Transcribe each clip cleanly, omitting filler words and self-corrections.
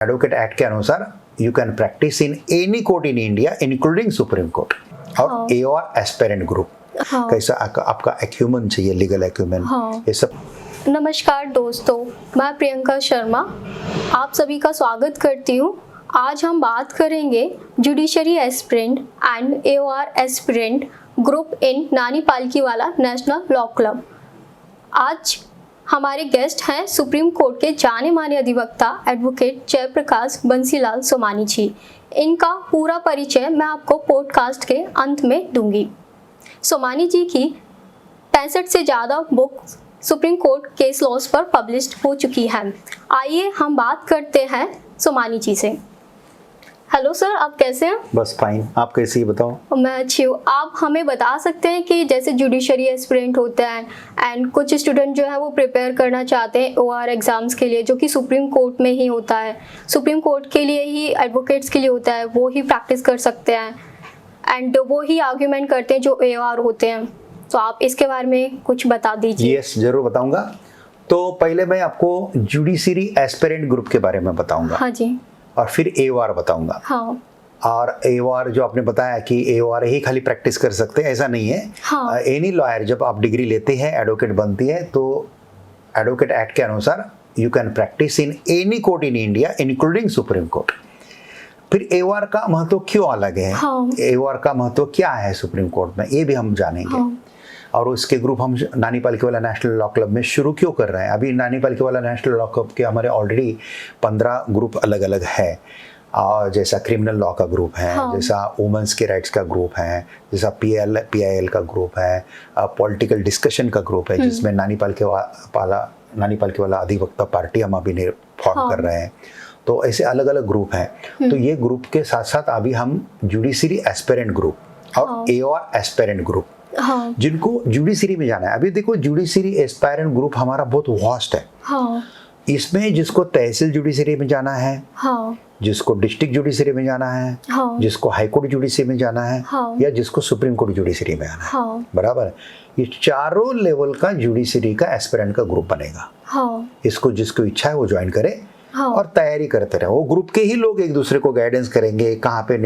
Advocate act के अनुसार you can practice in any court in India including supreme court और AOR aspirant group. कैसा आपका acumen चाहिए, लीगल एक्यूमेन, ये सब। नमस्कार दोस्तों, मैं प्रियंका शर्मा आप सभी का स्वागत करती हूँ। आज हम बात करेंगे judiciary aspirant and AOR aspirant group in नानी पालकीवाला नेशनल लॉ क्लब। आज हमारे गेस्ट हैं सुप्रीम कोर्ट के जाने माने अधिवक्ता एडवोकेट जयप्रकाश बंसीलाल सोमानी जी। इनका पूरा परिचय मैं आपको पॉडकास्ट के अंत में दूंगी। सोमानी जी की 65 से ज़्यादा books supreme court case laws पर पब्लिश्ड हो चुकी हैं। आइए हम बात करते हैं सोमानी जी से। हेलो सर, आप कैसे हैं? बस फाइन, आप कैसी बताओ? मैं अच्छी हूँ। आप हमें बता सकते हैं कि जैसे जुडिशरी एस्पिरेंट होते हैं एंड कुछ स्टूडेंट जो है वो प्रिपेयर करना चाहते हैं ओआर एग्जाम्स के लिए, जो कि सुप्रीम कोर्ट में ही होता है, सुप्रीम कोर्ट के लिए ही एडवोकेट्स के लिए होता है, वो ही प्रैक्टिस कर सकते हैं एंड वो ही आर्ग्यूमेंट करते हैं जो एओआर होते हैं। तो आप इसके बारे में कुछ बता दीजिए। यस, जरूर बताऊंगा। तो पहले मैं आपको जुडिशरी एस्पिरेंट ग्रुप के बारे में बताऊंगा। हाँ जी। और फिर एओआर बताऊंगा। हाँ। और एओआर जो आपने बताया कि एओआर ही खाली प्रैक्टिस कर सकते हैं, ऐसा नहीं है। हाँ। एनी लॉयर जब आप डिग्री लेते हैं, एडवोकेट बनती है, तो एडवोकेट एक्ट के अनुसार you can practice in any court in India including supreme court. फिर एओआर का महत्व क्यों अलग है? हाँ। एओआर का महत्व क्या है सुप्रीम कोर्ट में, ये भी हम जानेंगे। हाँ। और उसके ग्रुप हम नानी पालकीवाला नेशनल लॉ क्लब में शुरू क्यों कर रहे हैं? अभी नानी पालकीवाला नेशनल लॉ क्लब के हमारे ऑलरेडी 15 ग्रुप अलग अलग है। और जैसा क्रिमिनल लॉ का ग्रुप है, हाँ। जैसा वुमेन्स के राइट्स का ग्रुप है, जैसा पीआईएल का ग्रुप है, पॉलिटिकल डिस्कशन का ग्रुप है, जिसमें नानी पालकीवाला अधिवक्ता पार्टी हम अभी फॉर्म कर रहे हैं। तो ऐसे अलग अलग ग्रुप हैं। तो ये ग्रुप के साथ साथ अभी हम जुडिशरी एस्पिरेंट ग्रुप और एओआर एस्पिरेंट ग्रुप, हाँ। जिनको जुडिशरी में जाना है। अभी देखो, जुडिशरी एस्पायरेंट ग्रुप हमारा बहुत वास्ट है। हाँ। इसमें जिसको तहसील जुडिशरी में जाना है, हाँ। जिसको डिस्ट्रिक्ट जुडिशरी में जाना है, हाँ। जिसको हाई कोर्ट जुडिशरी में जाना है, हाँ। या जिसको सुप्रीम कोर्ट जुडिशरी में जाना है, हाँ। बराबर है। ये चारों लेवल का जुडिशरी का एस्पिरेंट का ग्रुप बनेगा। हाँ। इसको जिसको इच्छा है वो ज्वाइन करे। हाँ। और तैयारी करते रहे। वो ग्रुप के ही लोग एक दूसरे को गाइडेंस करेंगे, कहाँ पे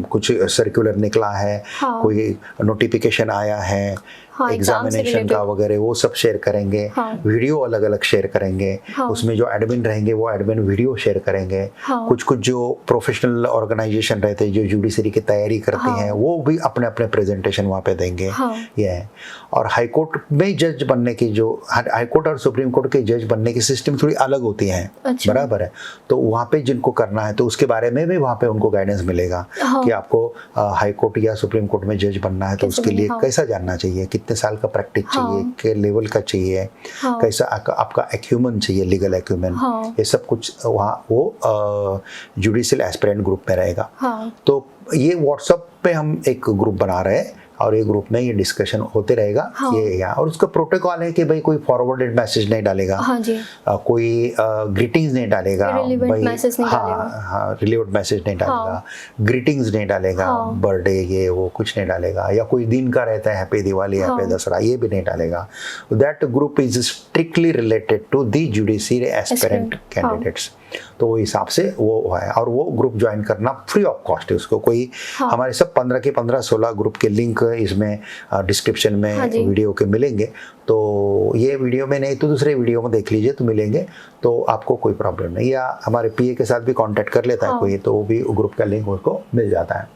कुछ सर्कुलर निकला है, हाँ। कोई नोटिफिकेशन आया है, हाँ, एग्जामिनेशन का वगैरह, वो सब शेयर करेंगे। हाँ। वीडियो अलग अलग शेयर करेंगे। हाँ। उसमें जो एडमिन रहेंगे वो एडमिन वीडियो शेयर करेंगे। हाँ। कुछ कुछ जो प्रोफेशनल ऑर्गेनाइजेशन रहते हैं जो जुडिशरी की तैयारी करती हाँ। हैं, वो भी अपने अपने प्रेजेंटेशन वहाँ पे देंगे। हाँ। ये है। और हाईकोर्ट में जज बनने की, जो हाईकोर्ट और सुप्रीम कोर्ट के जज बनने की सिस्टम थोड़ी अलग होती है। अच्छा। बराबर है। तो वहाँ पे जिनको करना है तो उसके बारे में भी वहाँ पे उनको गाइडेंस मिलेगा। हाँ। कि आपको हाई कोर्ट या सुप्रीम कोर्ट में जज बनना है तो उसके लिए हाँ। कैसा जानना चाहिए, कितने साल का प्रैक्टिस चाहिए, के लेवल का चाहिए, हाँ। कैसा आपका एक्यूमेन चाहिए, लीगल एक्यूमेन, हाँ। ये सब कुछ वहाँ वो जुडिशियल एस्पिरेंट ग्रुप में रहेगा। हाँ। तो ये व्हाट्सएप पे हम एक ग्रुप बना रहे हैं और ये ग्रुप में ये डिस्कशन होते रहेगा। हाँ। ये यहाँ और उसका प्रोटोकॉल है कि भाई कोई फॉरवर्डेड मैसेज नहीं डालेगा। हाँ जी। कोई ग्रीटिंग्स नहीं डालेगा, रिलेवेंट मैसेज नहीं डालेगा। हाँ, रिलेवेंट मैसेज नहीं डालेगा। हाँ। ग्रीटिंग्स नहीं डालेगा। हाँ। बर्थडे ये वो कुछ नहीं डालेगा। या कोई दिन का रहता है, हैप्पी दिवाली, हैप्पी हाँ। दशहरा, ये भी नहीं डालेगा। That group is strictly related to the judiciary aspirant candidates. तो वो हिसाब से वो है। और वो ग्रुप ज्वाइन करना फ्री ऑफ कॉस्ट है। उसको कोई हमारे सब 15 के 15-16 ग्रुप के लिंक इसमें डिस्क्रिप्शन में वीडियो के मिलेंगे। तो ये वीडियो में नहीं तो दूसरे वीडियो में देख लीजिए तो मिलेंगे, तो आपको कोई प्रॉब्लम नहीं। या हमारे पीए के साथ भी कांटेक्ट कर लेता है कोई, तो वो भी ग्रुप का लिंक उसको मिल जाता है।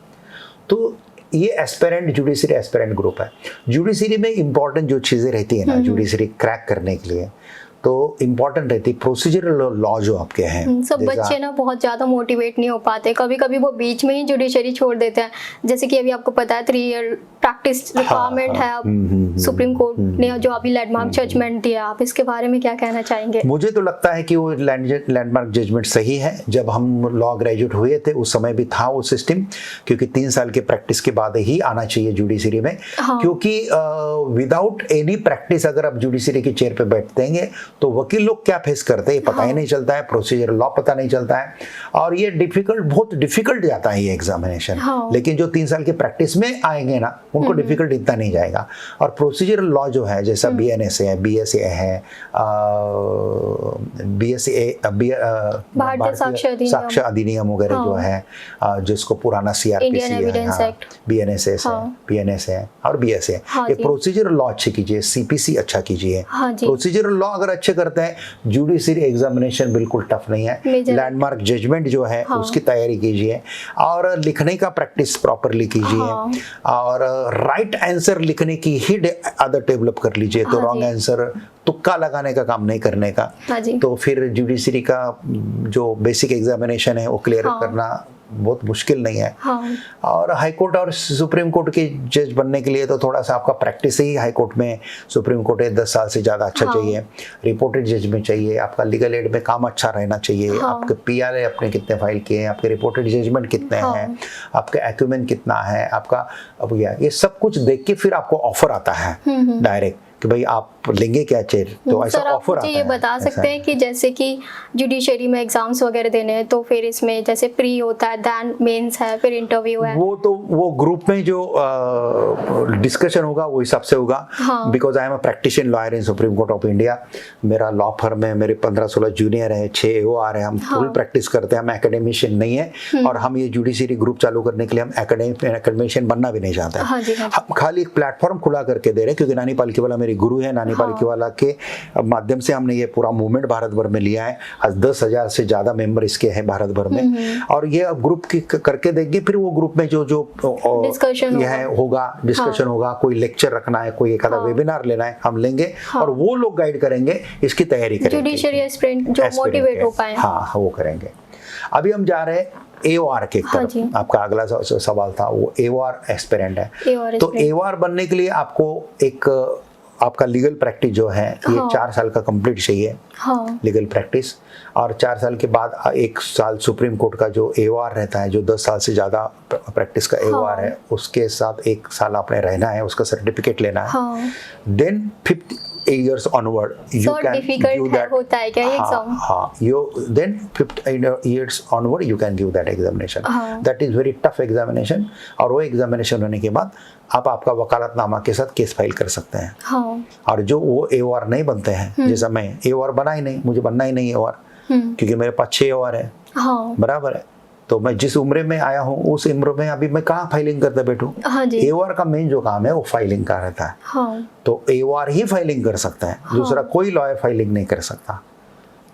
तो ये एस्पिरेंट जुडिशरी एस्पिरेंट ग्रुप है। जुडिशरी में इंपॉर्टेंट जो चीज़ें रहती है ना जुडिशरी क्रैक करने के लिए, तो इम्पोर्टेंट रहती है प्रोसीजरल लॉ जो आपके हैं। सब बच्चे ना बहुत ज़्यादा मोटिवेट नहीं हो पाते, कभी कभी वो बीच में ही जुडिशरी छोड़ देते हैं। जैसे कि अभी आपको पता है 3 ईयर प्रैक्टिस रिक्वायरमेंट है अब सुप्रीम कोर्ट ने जो अभी लैंडमार्क जजमेंट दिया, आप इसके बारे में क्या कहना चाहेंगे? मुझे तो लगता है कि वो लैंडमार्क जजमेंट सही है। जब हम लॉ ग्रेजुएट हुए थे उस समय भी था वो सिस्टम, क्योंकि 3 साल के प्रैक्टिस के बाद ही आना चाहिए जुडिशरी में। हाँ। क्योंकि विदाउट एनी प्रैक्टिस अगर आप जुडिशरी की चेयर पे बैठते तो वकील लोग क्या फेस करते हैं पता ही नहीं चलता है, प्रोसीजर लॉ पता नहीं चलता है, और ये बहुत डिफिकल्ट जाता है ये एग्जामिनेशन। हाँ। लेकिन जो 3 साल के प्रैक्टिस में आएंगे ना उनको डिफिकल्ट इतना नहीं जाएगा। और प्रोसीजरल लॉ जो है जैसा BNSA है, BSA है, भारतीय साक्ष्य अधिनियम वगैरह जो है, जिसको पुराना CRPC है, BNSA है और BSA है, ये प्रोसीजरल लॉ अच्छे कीजिए, CPC अच्छा कीजिए। प्रोसीजरल लॉ अगर अच्छे करते हैं, जुडिशरी एग्जामिनेशन बिल्कुल टफ नहीं है। लैंडमार्क जजमेंट जो है उसकी तैयारी कीजिए और लिखने का प्रैक्टिस प्रॉपरली कीजिए और राइट आंसर लिखने की ही आदत डेवलप कर लीजिए। तो रॉन्ग आंसर तुक्का लगाने का काम नहीं करने का। तो फिर जुडिशरी का जो बेसिक एग्जामिनेशन है वो क्लियर करना बहुत मुश्किल नहीं है। और हाई कोर्ट और सुप्रीम कोर्ट के जज बनने के लिए तो थोड़ा सा आपका प्रैक्टिस ही हाई कोर्ट में, सुप्रीम कोर्ट है 10 साल से ज़्यादा अच्छा चाहिए। रिपोर्टेड जज में चाहिए, आपका लीगल एड में काम अच्छा रहना चाहिए, आपके PRA अपने कितने फाइल किए हैं, आपके रिपोर्टेड जजमेंट कितने हैं, आपके एक्यूमेंट कितना है, आपका अब ये सब कुछ देख के फिर आपको ऑफर आता है डायरेक्ट कि भाई आप लेंगे क्या चेयर। तो ऐसा ऑफर आता है। ये बता सकते हैं कि जैसे कि जुडिशरी में एग्जाम्स वगैरह देने हैं तो फिर इसमें जैसे प्री होता है, देन मेंस है, फिर इंटरव्यू है, वो ग्रुप में जो डिस्कशन होगा वो हिसाब से होगा। Because I am a practitioner lawyer in Supreme Court of India. मेरा लॉ फर्म है, मेरे 15-16 जूनियर है, 6 AOR है, हम फुल प्रैक्टिस करते हैं, हम एकेडमिशियन नहीं है। और हम ये जुडिशरी ग्रुप चालू करने के लिए हम एकेडमिशियन बनना भी नहीं चाहते हैं। हम खाली एक प्लेटफॉर्म खुला करके दे रहे हैं, क्योंकि नानी पालकीवाला मेरी गुरु है। नानी पालकीवाला के माध्यम से हमने ये पूरा मूवमेंट भारत भर में लिया है। आज 10,000 से ज्यादा मेंबर इसके हैं भारत भर में। और ये अब ग्रुप की करके देंगे, फिर वो ग्रुप में जो डिस्कशन होगा, कोई लेक्चर रखना है, कोई एक आधा वेबिनार लेना है, हम लेंगे और वो लोग गाइड करेंगे, इसकी तैयारी करेंगे, जुडिशरी एस्पिरेंट जो मोटिवेट हो पाए। हाँ, वो करेंगे। अभी हम जा रहे हैं AOR के तरफ। आपका अगला सवाल था वो AOR एस्पिरेंट है। तो AOR बनने के लिए आपको एक आपका लीगल प्रैक्टिस जो है ये 4 साल का कंप्लीट चाहिए, लीगल प्रैक्टिस। और 4 साल के बाद 1 साल सुप्रीम कोर्ट का जो AOR रहता है, जो 10 साल से ज़्यादा प्रैक्टिस का AOR है, उसके साथ 1 साल आपने रहना है, उसका सर्टिफिकेट लेना है। Then 5 years onward you can give that होता है क्या ये exam? you then 5 years onward you can give that examination. That is very tough examination. और वो एग्जामिनेशन होने के बाद आप आपका वकालतनामा के साथ केस फाइल कर सकते हैं। और जो वो AOR नहीं बनते हैं, जैसा मैं AOR बना ही नहीं, मुझे बनना ही नहीं AOR, क्योंकि मेरे पास 6 AOR है, बराबर है। तो मैं जिस उम्र में आया हूँ उस उम्र में अभी मैं कहाँ फाइलिंग करते बैठूं। AOR का मेन जो काम है वो फाइलिंग का रहता है। तो AOR ही फाइलिंग कर सकता है, दूसरा कोई लॉयर फाइलिंग नहीं कर सकता,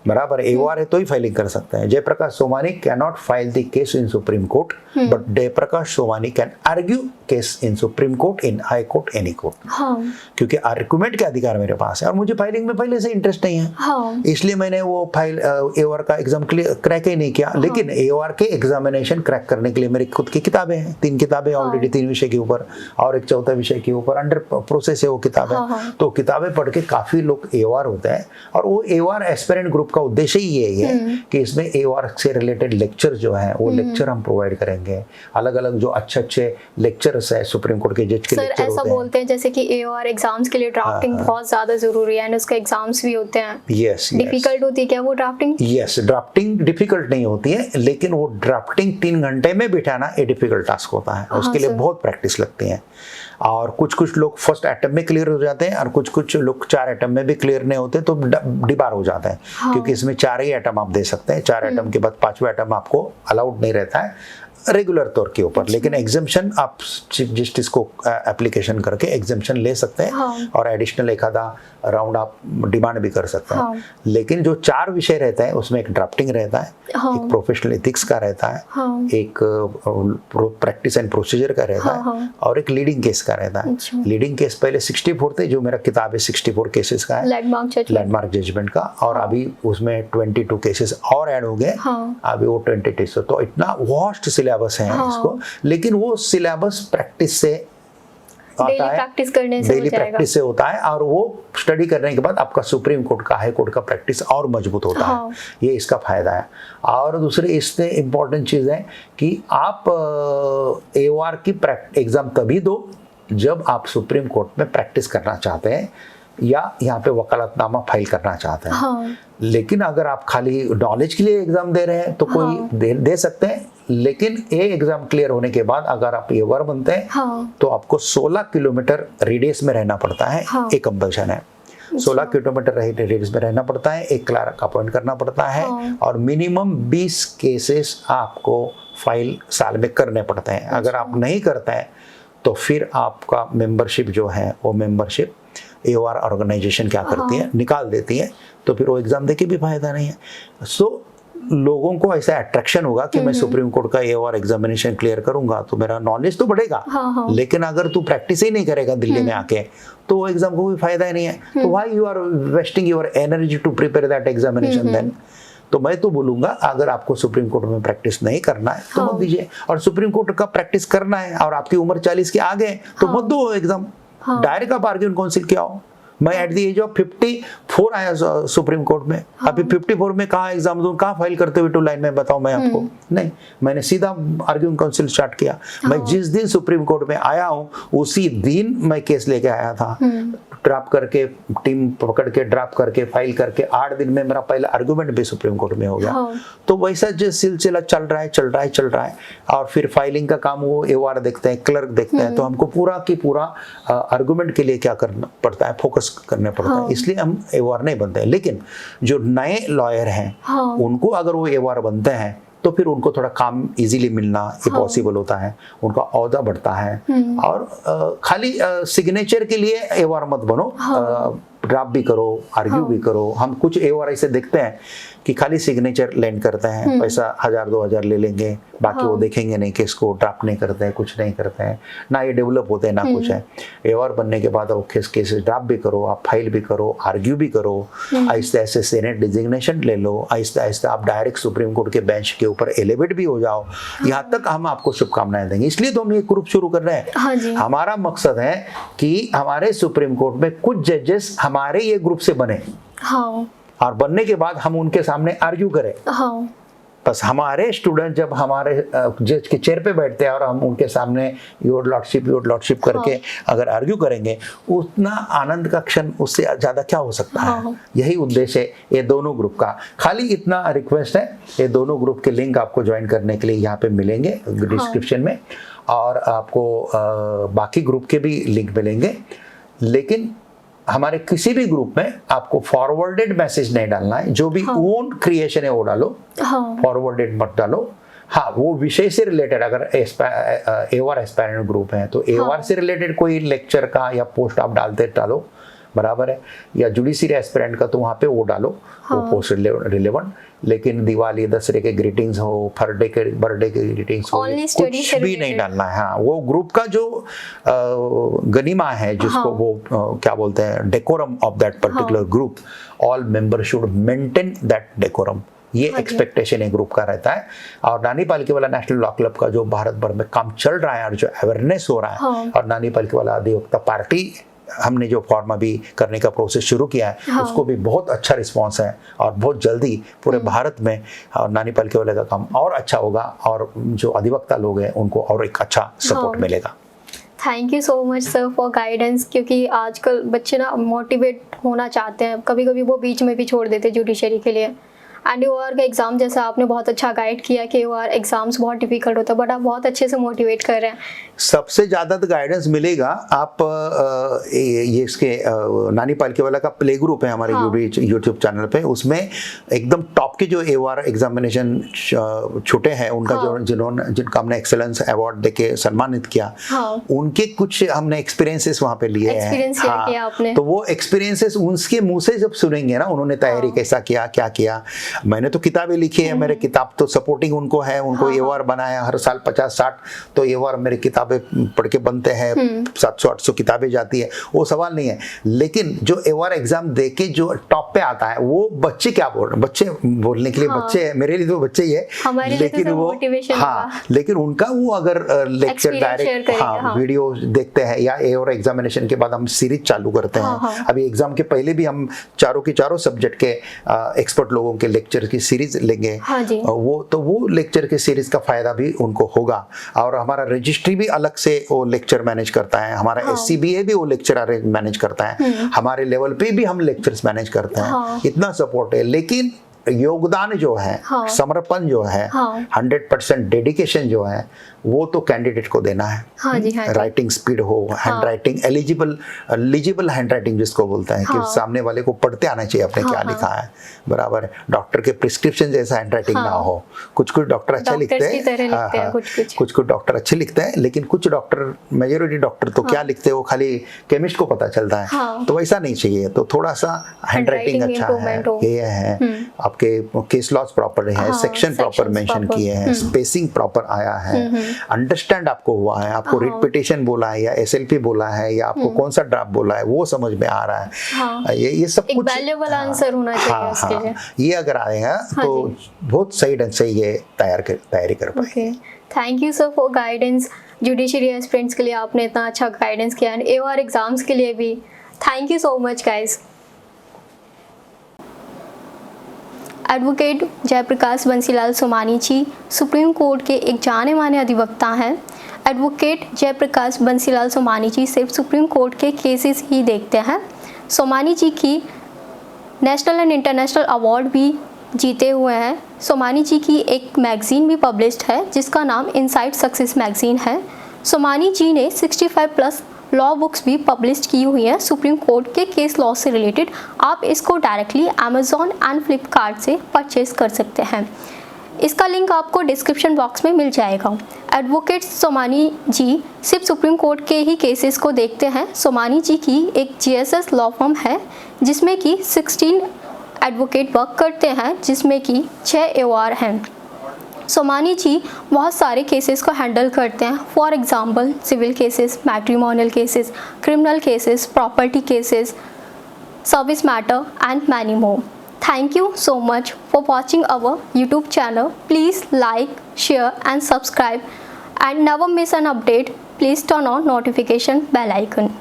बराबर। AOR है तो ही फाइलिंग कर सकते हैं। Jayprakash Somani can not file the case in Supreme Court, but Jayprakash Somani can argue case in Supreme Court, in High Court, any court, क्योंकि आर्गुमेंट के अधिकार मेरे पास है और मुझे फाइलिंग में पहले से इंटरेस्ट नहीं है। इसलिए मैंने वो फाइल AOR का एग्जाम क्रैक ही नहीं किया। लेकिन AOR के एग्जामिनेशन क्रैक करने के लिए मेरी खुद की किताबें हैं, 3 किताबें ऑलरेडी, 3 विषय के ऊपर और एक 4था विषय के ऊपर अंडर प्रोसेस है वो किताबें। तो किताबें पढ़ के काफी लोग AOR होते हैं। और वो AOR एस्पिरेंट ग्रुप का उद्देश्य ही यही है कि इसमें AOR से रिलेटेड लेक्चर जो है वो लेक्चर हम प्रोवाइड करेंगे। अलग अलग जो अच्छे लेक्चर्स है सुप्रीम कोर्ट के जज के लेक्चर होते हैं। ऐसा बोलते हैं जैसे कि AOR एग्जाम्स के लिए ड्राफ्टिंग बहुत ज्यादा जरूरी है, एंड उसके एग्जाम्स भी होते हैं। डिफिकल्ट होती है क्या वो ड्राफ्टिंग? यस, ड्राफ्टिंग डिफिकल्ट नहीं होती है, लेकिन वो ड्राफ्टिंग 3 घंटे में बिठाना ये डिफिकल्ट टास्क होता है। उसके लिए बहुत प्रैक्टिस लगती है। और कुछ लोग फर्स्ट अटेम्प्ट में क्लियर हो जाते हैं और कुछ लोग 4 अटेम्प्ट में भी क्लियर नहीं होते, तो डिबार हो जाता है। क्योंकि इसमें 4 ही अटेम्प्ट आप दे सकते हैं। 4 अटेम्प्ट के बाद 5वें अटेम्प्ट आपको अलाउड नहीं रहता है रेगुलर तौर के ऊपर। लेकिन एग्जाम्पशन आप चीफ जस्टिस को एप्लीकेशन करके एग्जाम्पशन ले सकते हैं और एडिशनल एक आधा राउंड आप डिमांड भी कर सकते हैं। लेकिन जो 4 विषय रहता है उसमें एक ड्राफ्टिंग रहता है, एक प्रोफेशनल एथिक्स का रहता है, एक प्रैक्टिस एंड प्रोसीजर का रहता है और एक लीडिंग केस का रहता है। लीडिंग केस पहले 64 थे, जो मेरा किताब है 64 केसेस का है, लैंडमार्क जजमेंट का। और अभी उसमें 22 केसेस और ऐड हो गए, अभी वो 22। तो इतना वास्ट सिलेबस है इसको। लेकिन वो सिलेबस प्रैक्टिस से डेली प्रैक्टिस करने से डेली प्रैक्टिस से होता है। और वो स्टडी करने के बाद आपका सुप्रीम कोर्ट का, हाई कोर्ट का प्रैक्टिस और मजबूत होता है। ये इसका फायदा है। और दूसरे इससे इम्पोर्टेंट चीज है कि आप AOR की एग्जाम तभी दो जब आप सुप्रीम कोर्ट में प्रैक्टिस करना चाहते हैं या यहाँ पे वकालतनामा फाइल करना चाहते हैं। लेकिन अगर आप खाली नॉलेज के लिए एग्जाम दे रहे हैं तो कोई दे सकते हैं, लेकिन ये एग्जाम क्लियर होने के बाद अगर आप AOR बनते हैं हाँ, तो आपको 16 किलोमीटर रेडियस में रहना पड़ता है। हाँ। एक कंपल्शन है, 16 किलोमीटर रेडियस में रहना पड़ता है, एक क्लर्क अपॉइंट करना पड़ता है, हाँ। और मिनिमम 20 केसेस आपको फाइल साल में करने पड़ते हैं। अगर आप नहीं करते हैं तो फिर आपका मेंबरशिप जो है वो मेंबरशिप AOR ऑर्गेनाइजेशन क्या करती है, निकाल देती है, तो फिर वो एग्जाम देके भी फायदा नहीं है। सो लोगों को ऐसा अट्रैक्शन होगा कि मैं सुप्रीम कोर्ट का AOR एग्जामिनेशन क्लियर करूंगा तो मेरा नॉलेज तो बढ़ेगा, हाँ। लेकिन अगर तू प्रैक्टिस ही नहीं करेगा दिल्ली में आके तो वो एग्जाम को कोई फायदा ही नहीं है। तो why you are wasting your energy to prepare that examination then? तो मैं तो बोलूंगा अगर आपको सुप्रीम कोर्ट में प्रैक्टिस नहीं करना है तो मत दीजिए, और सुप्रीम कोर्ट का प्रैक्टिस करना है और आपकी उम्र 40 के आगे है तो मत दो एग्जाम, डायरेक्ट आप आर्ग्यूमेंट काउंसिल क्या हो। मैं एट द एज ऑफ 54 आया सुप्रीम कोर्ट में, अभी 54 में कहाँ एग्जाम दूं, कहाँ फाइल करते हुए 2 लाइन में बताऊं मैं आपको? नहीं, मैंने सीधा आर्ग्यूइंग काउंसिल स्टार्ट किया। मैं जिस दिन सुप्रीम कोर्ट में आया हूं उसी दिन मैं केस लेके आया था, ड्राफ्ट करके, टीम पकड़ के ड्राफ्ट करके, फाइल करके 8 दिन में मेरा पहला आर्गुमेंट भी सुप्रीम कोर्ट में हो गया। तो वैसा जो सिलसिला चल रहा है और फिर फाइलिंग का काम वो AOR देखते हैं, क्लर्क देखते हैं, तो हमको पूरा की पूरा आर्गुमेंट के लिए क्या करना पड़ता है, फोकस करना पड़ता है, इसलिए हम AOR नहीं बनते हैं। लेकिन जो नए लॉयर हैं उनको अगर वो AOR बनते हैं तो फिर उनको थोड़ा काम इजीली मिलना ये पॉसिबल होता है, उनका औहदा बढ़ता है। और खाली सिग्नेचर के लिए AOR मत बनो, ड्राफ्ट भी करो, आर्ग्यू भी करो। हम कुछ AOR ऐसे देखते हैं कि खाली सिग्नेचर लैंड करते हैं, पैसा 1000-2000 ले लेंगे, बाकी वो देखेंगे नहीं, केस को ड्राफ्ट नहीं करते हैं, कुछ नहीं करते हैं, ना ये डेवलप होते हैं ना कुछ है। AOR बनने के बाद वो केस ड्राफ्ट भी करो, आप फाइल भी करो, आर्ग्यू भी करो, आहिस्ते आहिस्ते सेनेट डिजिग्नेशन ले लो, आहिस्ते आहिस्ते आप डायरेक्ट सुप्रीम कोर्ट के बेंच के ऊपर एलिवेट भी हो जाओ। यहाँ तक हम आपको शुभकामनाएं देंगे। इसलिए तो हम ये ग्रुप शुरू कर रहे हैं। हमारा मकसद है कि हमारे सुप्रीम कोर्ट में कुछ जजेस हमारे ये ग्रुप से बने, और बनने के बाद हम उनके सामने आर्ग्यू करें। बस हमारे स्टूडेंट जब हमारे जज के चेयर पे बैठते हैं और हम उनके सामने योर लॉर्डशिप करके अगर आर्ग्यू करेंगे, उतना आनंद का क्षण उससे ज्यादा क्या हो सकता है। यही उद्देश्य है ये दोनों ग्रुप का। खाली इतना रिक्वेस्ट है, ये दोनों ग्रुप के लिंक आपको ज्वाइन करने के लिए यहाँ पे मिलेंगे डिस्क्रिप्शन में, और आपको बाकी ग्रुप के भी लिंक मिलेंगे। लेकिन हमारे किसी भी ग्रुप में आपको फॉरवर्डेड मैसेज नहीं डालना है, जो भी ओन क्रिएशन है वो डालो, फॉरवर्डेड मत डालो। हाँ, वो विषय से रिलेटेड, अगर AOR एस्पायरेंट ग्रुप है तो AOR से रिलेटेड कोई लेक्चर का या पोस्ट आप डालो, बराबर है, या जुडिशरी एस्पिरेंट का तो वहाँ पे वो डालो, वो पोस्ट रिलेवेंट। लेकिन दिवाली, दशहरे के ग्रीटिंग्स हो, बर्थडे के ग्रीटिंग्स हो, कुछ भी नहीं डालना है। हाँ, वो ग्रुप का जो गनीमा है, जिसको वो क्या बोलते हैं, decorum of that particular group, all member should maintain that decorum. ये एक्सपेक्टेशन एक ग्रुप का रहता है। और नानी पालकीवाला नेशनल लॉ क्लब का जो भारत भर में काम चल रहा है और जो अवेयरनेस हो रहा है, और नानी पालकीवाला अधिवक्ता पार्टी हमने जो फॉर्म अभी करने का प्रोसेस शुरू किया है, उसको भी बहुत अच्छा रिस्पांस है, और बहुत जल्दी पूरे भारत में नानी पालकीवाला का काम और अच्छा होगा, और जो अधिवक्ता लोग हैं उनको और एक अच्छा सपोर्ट मिलेगा। Thank you so much sir for guidance, क्योंकि आजकल बच्चे ना मोटिवेट होना चाहते हैं, कभी कभी वो बीच में भी छोड़ देते जुडिशरी के लिए। एंड AOR का एग्ज़ाम जैसा आपने बहुत अच्छा गाइड किया कि AOR एग्जाम्स बहुत डिफिकल्ट होता है, बट आप बहुत अच्छे से मोटिवेट कर रहे हैं। सबसे ज़्यादा तो गाइडेंस मिलेगा आप ये इसके नानी पालकीवाला का प्ले ग्रुप है हमारे यूट्यूब चैनल पे, उसमें एकदम टॉप के जो AOR एग्जामिनेशन छूटे हैं उनका जिनका हमने एक्सेलेंस अवार्ड देके सम्मानित किया, उनके कुछ हमने एक्सपीरियंसेस वहाँ पे लिए हैं। तो वो एक्सपीरियंसेस उनके मुँह से जब सुनेंगे ना, उन्होंने तैयारी कैसा किया, क्या किया। मैंने तो किताबें लिखी है, मेरे किताब तो सपोर्टिंग उनको है, उनको AOR बनाया हर साल 50-60 तो AOR मेरे किताबें पढ़ के बनते हैं, 700-800 किताबें जाती है, वो सवाल नहीं है। लेकिन जो AOR एग्जाम देके जो टॉप पे आता है, वो बच्चे क्या बोल रहे हैं, बच्चे बोलने के लिए बच्चे है, मेरे लिए तो बच्चे ही है, लेकिन वो लेकिन उनका वो अगर लेक्चर डायरेक्ट वीडियो देखते हैं, या AOR एग्जामिनेशन के बाद हम सीरीज चालू करते हैं। अभी एग्जाम के पहले भी हम चारों के चारों सब्जेक्ट के एक्सपर्ट लोगों के लेक्चर की सीरीज लेंगे। वो लेक्चर की सीरीज का फायदा भी उनको होगा। और हमारा रजिस्ट्री भी अलग से वो लेक्चर मैनेज करता है, हमारा SCBA भी वो लेक्चर मैनेज करता है, हमारे लेवल पे भी हम लेक्चर्स मैनेज करते हैं। इतना सपोर्ट है। लेकिन योगदान जो है, हाँ। समर्पण जो है, हाँ। 100% डेडिकेशन जो है, वो तो कैंडिडेट को देना है। हाँ जी, हाँ जी। राइटिंग स्पीड हो, hand writing eligible hand writing जिसको बोलते हैं, हाँ। कि सामने वाले को पढ़ते आना चाहिए अपने क्या लिखा है, बराबर है। डॉक्टर के प्रिस्क्रिप्शन जैसा हैंड राइटिंग ना हो। कुछ डॉक्टर अच्छे लिखते हैं, कुछ डॉक्टर अच्छे लिखते हैं, लेकिन कुछ डॉक्टर, मेजोरिटी डॉक्टर तो क्या लिखते हैं वो खाली केमिस्ट को पता चलता है। तो वैसा नहीं चाहिए। तो थोड़ा सा हैंड राइटिंग अच्छा है, ये है, आपके केस लॉज प्रॉपर है, सेक्शन प्रॉपर मेंशन किए हैं, स्पेसिंग प्रॉपर आया है, अंडरस्टैंड आपको हुआ है, आपको रिपीटेशन बोला है या एसएलपी बोला है या आपको कौन सा ड्राफ्ट बोला है वो समझ में आ रहा है। ये सब कुछ वैल्यूएबल आंसर होना चाहिए इसके लिए। ये अगर आएगा तो बहुत सही ढंग से ये तैयारी कर पाएंगे। Thank you sir for guidance. Judiciary aspirants के लिए आपने इतना अच्छा गाइडेंस किया, एंड AOR एग्जाम्स के लिए भी thank you so much guys. Advocate Jayprakash Bansilal Somani ji Supreme Court के एक जाने माने अधिवक्ता हैं। एडवोकेट जयप्रकाश बंसीलाल सोमानी जी सिर्फ सुप्रीम कोर्ट के केसेस ही देखते हैं। सोमानी जी की नेशनल एंड इंटरनेशनल अवार्ड भी जीते हुए हैं। सोमानी जी की एक मैगज़ीन भी पब्लिश्ड है जिसका नाम इनसाइड सक्सेस मैगज़ीन है। सोमानी जी ने 65+ लॉ बुक्स भी पब्लिश की हुई हैं सुप्रीम कोर्ट के केस लॉ से रिलेटेड। आप इसको डायरेक्टली अमेज़ॉन एंड फ्लिपकार्ट से परचेज कर सकते हैं। इसका लिंक आपको डिस्क्रिप्शन बॉक्स में मिल जाएगा। एडवोकेट सोमानी जी सिर्फ सुप्रीम कोर्ट के ही केसेस को देखते हैं। सोमानी जी की एक GSS लॉ फर्म है जिसमें कि 16 एडवोकेट वर्क करते हैं, जिसमें कि 6 AOR हैं। सोमानी जी बहुत सारे केसेस को हैंडल करते हैं। For example civil cases, matrimonial cases, criminal cases, property cases, service matter and many more. Thank you so much for watching our YouTube channel. Please like, share and subscribe, and never miss an update. Please turn on notification bell icon.